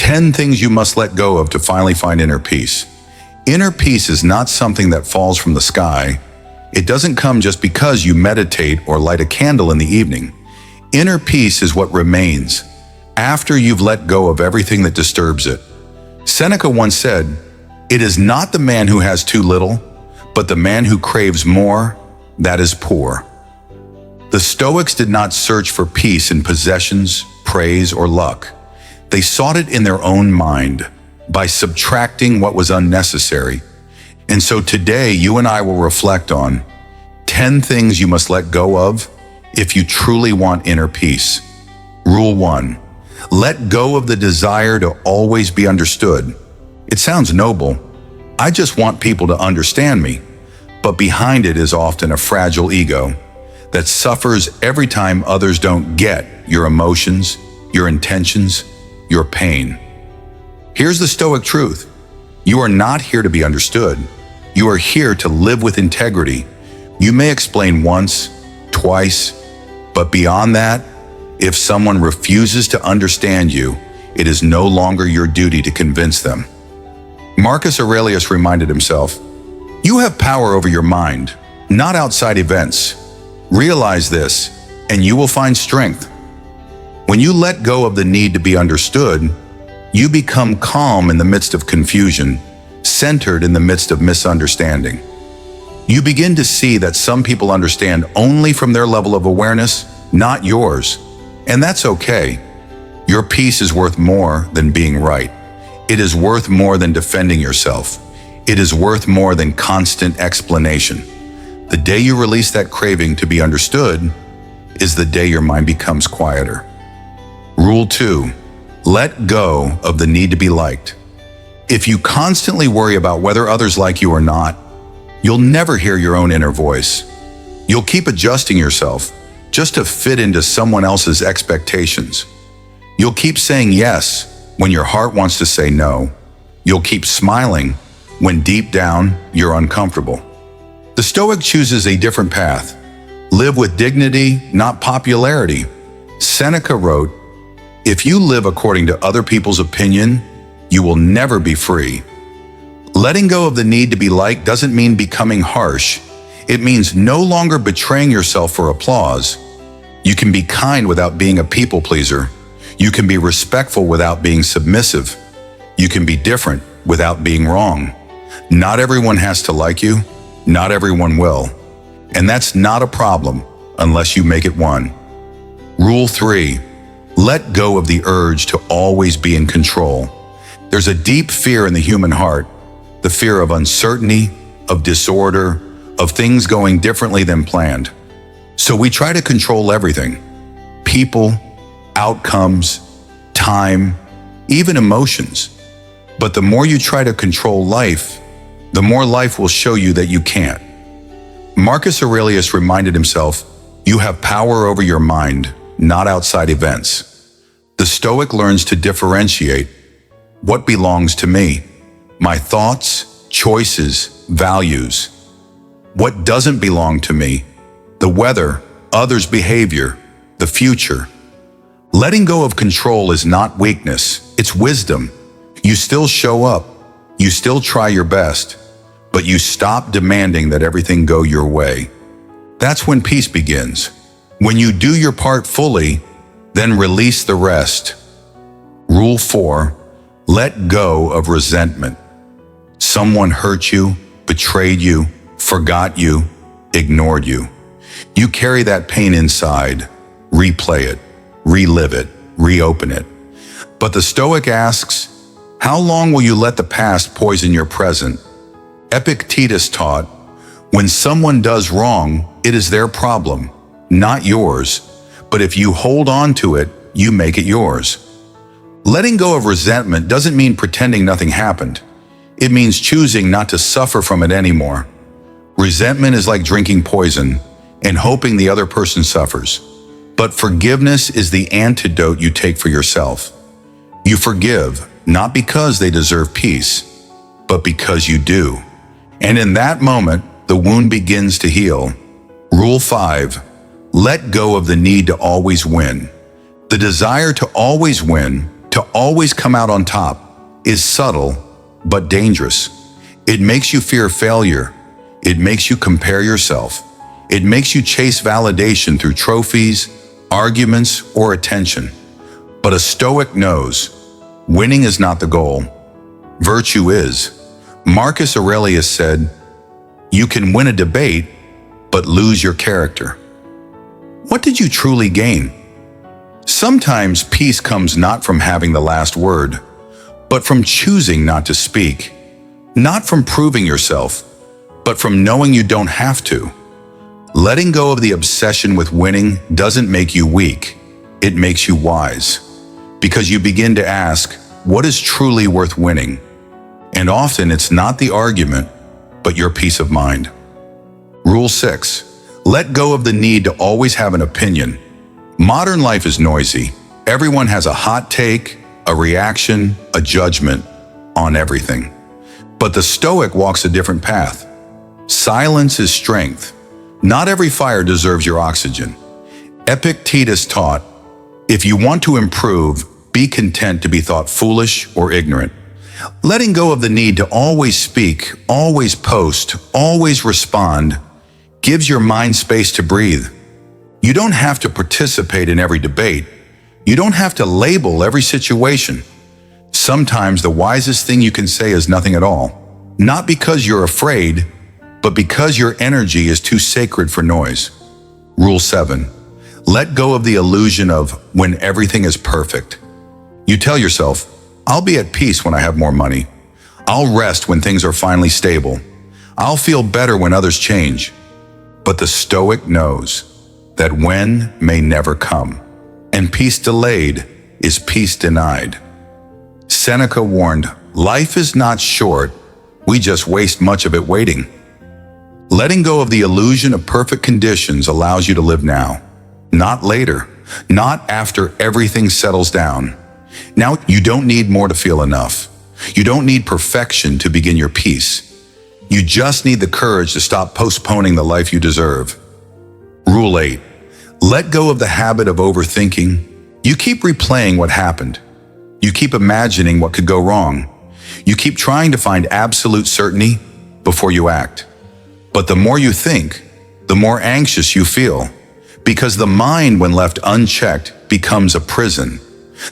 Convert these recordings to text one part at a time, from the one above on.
10 things you must let go of to finally find inner peace. Inner peace is not something that falls from the sky. It doesn't come just because you meditate or light a candle in the evening. Inner peace is what remains after you've let go of everything that disturbs it. Seneca once said, "It is not the man who has too little, but the man who craves more, that is poor." The Stoics did not search for peace in possessions, praise, or luck. They sought it in their own mind, by subtracting what was unnecessary. And so today, you and I will reflect on 10 things you must let go of if you truly want inner peace. Rule 1. Let go of the desire to always be understood. It sounds noble. I just want people to understand me. But behind it is often a fragile ego that suffers every time others don't get your emotions, your intentions, your pain. Here's the Stoic truth. You are not here to be understood. You are here to live with integrity. You may explain once, twice, but beyond that, if someone refuses to understand you, it is no longer your duty to convince them. Marcus Aurelius reminded himself, "You have power over your mind, not outside events. Realize this, and you will find strength." When you let go of the need to be understood, you become calm in the midst of confusion, centered in the midst of misunderstanding. You begin to see that some people understand only from their level of awareness, not yours. And that's okay. Your peace is worth more than being right. It is worth more than defending yourself. It is worth more than constant explanation. The day you release that craving to be understood is the day your mind becomes quieter. Rule 2. Let go of the need to be liked. If you constantly worry about whether others like you or not, you'll never hear your own inner voice. You'll keep adjusting yourself just to fit into someone else's expectations. You'll keep saying yes when your heart wants to say no. You'll keep smiling when deep down you're uncomfortable. The Stoic chooses a different path. Live with dignity, not popularity. Seneca wrote, "If you live according to other people's opinion, you will never be free." Letting go of the need to be liked doesn't mean becoming harsh. It means no longer betraying yourself for applause. You can be kind without being a people pleaser. You can be respectful without being submissive. You can be different without being wrong. Not everyone has to like you. Not everyone will. And that's not a problem unless you make it one. Rule 3. Let go of the urge to always be in control. There's a deep fear in the human heart, the fear of uncertainty, of disorder, of things going differently than planned. So we try to control everything: people, outcomes, time, even emotions. But the more you try to control life, the more life will show you that you can't. Marcus Aurelius reminded himself, "You have power over your mind, not outside events." The Stoic learns to differentiate what belongs to me, my thoughts, choices, values. What doesn't belong to me, the weather, others' behavior, the future. Letting go of control is not weakness, it's wisdom. You still show up, you still try your best, but you stop demanding that everything go your way. That's when peace begins. When you do your part fully, then release the rest. Rule 4. Let go of resentment. Someone hurt you, betrayed you, forgot you, ignored you. You carry that pain inside. Replay it, relive it, reopen it. But the Stoic asks, how long will you let the past poison your present? Epictetus taught, when someone does wrong, it is their problem, not yours. But if you hold on to it, you make it yours. Letting go of resentment doesn't mean pretending nothing happened. It means choosing not to suffer from it anymore. Resentment is like drinking poison and hoping the other person suffers. But forgiveness is the antidote you take for yourself. You forgive, not because they deserve peace, but because you do. And in that moment, the wound begins to heal. Rule 5. Let go of the need to always win. The desire to always win, to to always come out on top, is subtle but dangerous. It makes you fear failure. It makes you compare yourself. It makes you chase validation through trophies, arguments, or attention. But a Stoic knows winning is not the goal. Virtue is. Marcus Aurelius said, "You can win a debate, but lose your character." What did you truly gain? Sometimes peace comes not from having the last word, but from choosing not to speak. Not from proving yourself, but from knowing you don't have to. Letting go of the obsession with winning doesn't make you weak. It makes you wise. Because you begin to ask, what is truly worth winning? And often it's not the argument, but your peace of mind. Rule 6. Let go of the need to always have an opinion. Modern life is noisy. Everyone has a hot take, a reaction, a judgment on everything. But the Stoic walks a different path. Silence is strength. Not every fire deserves your oxygen. Epictetus taught, if you want to improve, be content to be thought foolish or ignorant. Letting go of the need to always speak, always post, always respond, gives your mind space to breathe. You don't have to participate in every debate. You don't have to label every situation. Sometimes the wisest thing you can say is nothing at all. Not because you're afraid, but because your energy is too sacred for noise. Rule 7. Let go of the illusion of when everything is perfect. You tell yourself, I'll be at peace when I have more money. I'll rest when things are finally stable. I'll feel better when others change. But the Stoic knows that when may never come, and peace delayed is peace denied. Seneca warned, life is not short, we just waste much of it waiting. Letting go of the illusion of perfect conditions allows you to live now, not later, not after everything settles down. Now you don't need more to feel enough. You don't need perfection to begin your peace. You just need the courage to stop postponing the life you deserve. Rule 8. Let go of the habit of overthinking. You keep replaying what happened. You keep imagining what could go wrong. You keep trying to find absolute certainty before you act. But the more you think, the more anxious you feel, because the mind, when left unchecked, becomes a prison.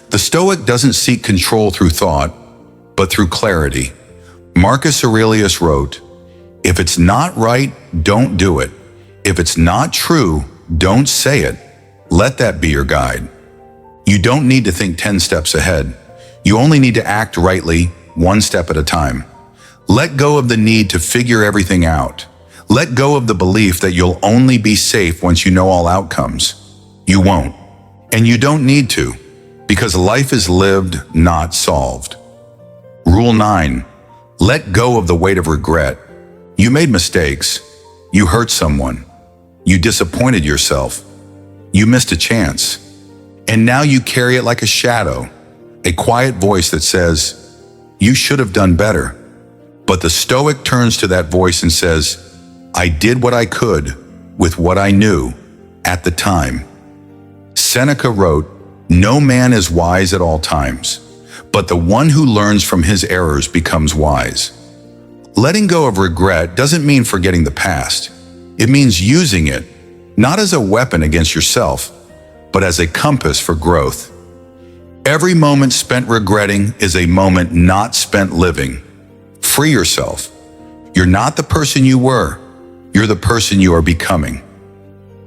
The Stoic doesn't seek control through thought, but through clarity. Marcus Aurelius wrote, if it's not right, don't do it. If it's not true, don't say it. Let that be your guide. You don't need to think 10 steps ahead. You only need to act rightly, one step at a time. Let go of the need to figure everything out. Let go of the belief that you'll only be safe once you know all outcomes. You won't. And you don't need to, because life is lived, not solved. Rule 9. Let go of the weight of regret. You made mistakes. You hurt someone. You disappointed yourself. You missed a chance. And now you carry it like a shadow, a quiet voice that says, you should have done better. But the Stoic turns to that voice and says, I did what I could with what I knew at the time. Seneca wrote, no man is wise at all times, but the one who learns from his errors becomes wise. Letting go of regret doesn't mean forgetting the past. It means using it, not as a weapon against yourself, but as a compass for growth. Every moment spent regretting is a moment not spent living. Free yourself. You're not the person you were. You're the person you are becoming.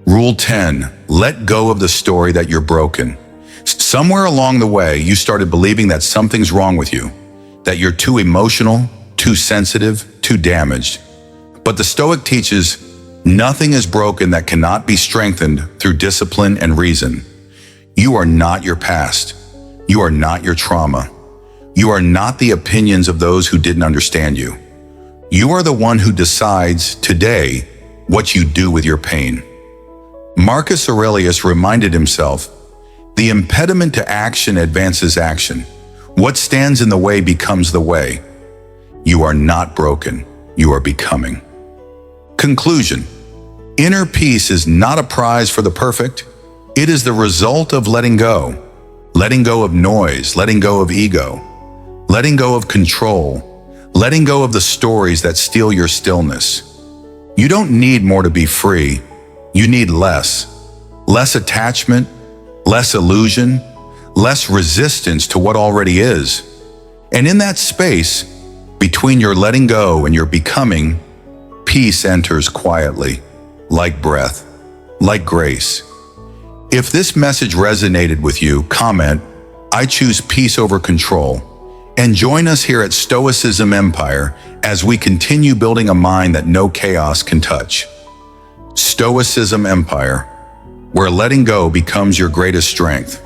Rule 10. Let go of the story that you're broken. Somewhere along the way, you started believing that something's wrong with you, that you're too emotional, too sensitive, too damaged. But the Stoic teaches, nothing is broken that cannot be strengthened through discipline and reason. You are not your past. You are not your trauma. You are not the opinions of those who didn't understand you. You are the one who decides today what you do with your pain. Marcus Aurelius reminded himself, the impediment to action advances action. What stands in the way becomes the way. You are not broken. You are becoming. Conclusion. Inner peace is not a prize for the perfect. It is the result of letting go. letting go of noise, letting go of ego, letting go of control, letting go of the stories that steal your stillness. You don't need more to be free. You need less. Less attachment, less illusion, less resistance to what already is. And in that space, between your letting go and your becoming, peace enters quietly, like breath, like grace. If this message resonated with you, comment, "I choose peace over control," and join us here at Stoicism Empire as we continue building a mind that no chaos can touch. Stoicism Empire, where letting go becomes your greatest strength.